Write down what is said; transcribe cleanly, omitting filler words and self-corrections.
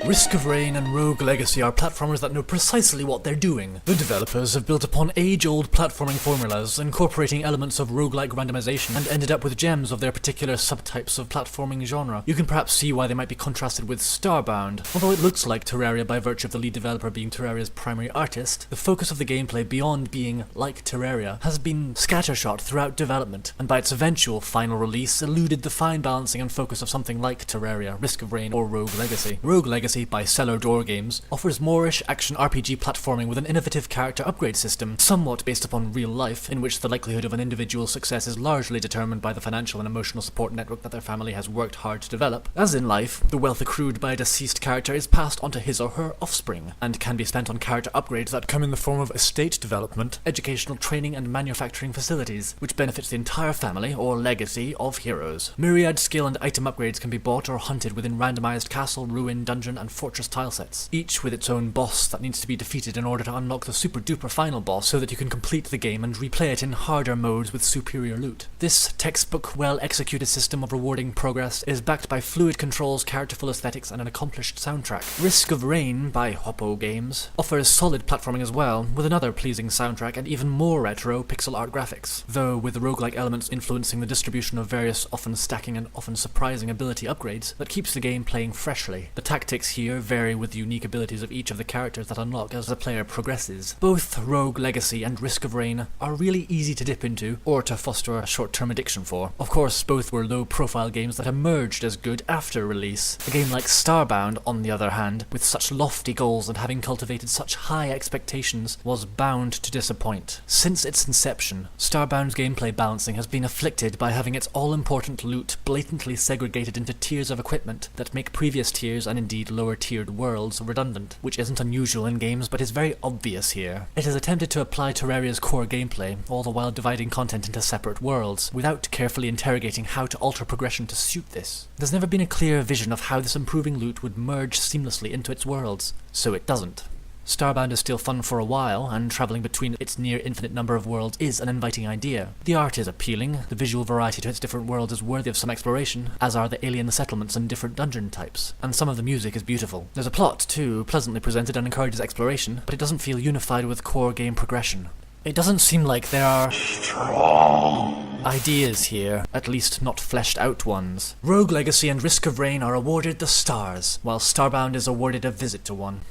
Risk of Rain and Rogue Legacy are platformers that know precisely what they're doing. The developers have built upon age-old platforming formulas, incorporating elements of roguelike randomization, and ended up with gems of their particular subtypes of platforming genre. You can perhaps see why they might be contrasted with Starbound. Although it looks like Terraria by virtue of the lead developer being Terraria's primary artist, the focus of the gameplay beyond being like Terraria has been scattershot throughout development, and by its eventual final release eluded the fine balancing and focus of something like Terraria, Risk of Rain, or Rogue Legacy. Rogue Legacy by Cellar Door Games offers Moorish action RPG platforming with an innovative character upgrade system, somewhat based upon real life, in which the likelihood of an individual's success is largely determined by the financial and emotional support network that their family has worked hard to develop. As in life, the wealth accrued by a deceased character is passed on to his or her offspring, and can be spent on character upgrades that come in the form of estate development, educational training, and manufacturing facilities, which benefits the entire family or legacy of heroes. Myriad skill and item upgrades can be bought or hunted within randomized castle, ruin, dungeon, and fortress tilesets, each with its own boss that needs to be defeated in order to unlock the super duper final boss so that you can complete the game and replay it in harder modes with superior loot. This textbook, well executed system of rewarding progress is backed by fluid controls, characterful aesthetics, and an accomplished soundtrack. Risk of Rain by Hoppo Games offers solid platforming as well, with another pleasing soundtrack and even more retro pixel art graphics, though with the roguelike elements influencing the distribution of various often stacking and often surprising ability upgrades that keeps the game playing freshly. The tactics here vary with the unique abilities of each of the characters that unlock as the player progresses. Both Rogue Legacy and Risk of Rain are really easy to dip into, or to foster a short-term addiction for. Of course, both were low-profile games that emerged as good after release. A game like Starbound, on the other hand, with such lofty goals and having cultivated such high expectations, was bound to disappoint. Since its inception, Starbound's gameplay balancing has been afflicted by having its all-important loot blatantly segregated into tiers of equipment that make previous tiers and indeed lower-tiered worlds redundant, which isn't unusual in games but is very obvious here. It has attempted to apply Terraria's core gameplay, all the while dividing content into separate worlds, without carefully interrogating how to alter progression to suit this. There's never been a clear vision of how this improving loot would merge seamlessly into its worlds, so it doesn't. Starbound is still fun for a while, and travelling between its near infinite number of worlds is an inviting idea. The art is appealing, the visual variety to its different worlds is worthy of some exploration, as are the alien settlements and different dungeon types, and some of the music is beautiful. There's a plot, too, pleasantly presented and encourages exploration, but it doesn't feel unified with core game progression. It doesn't seem like there are strong ideas here, at least not fleshed out ones. Rogue Legacy and Risk of Rain are awarded the stars, while Starbound is awarded a visit to one.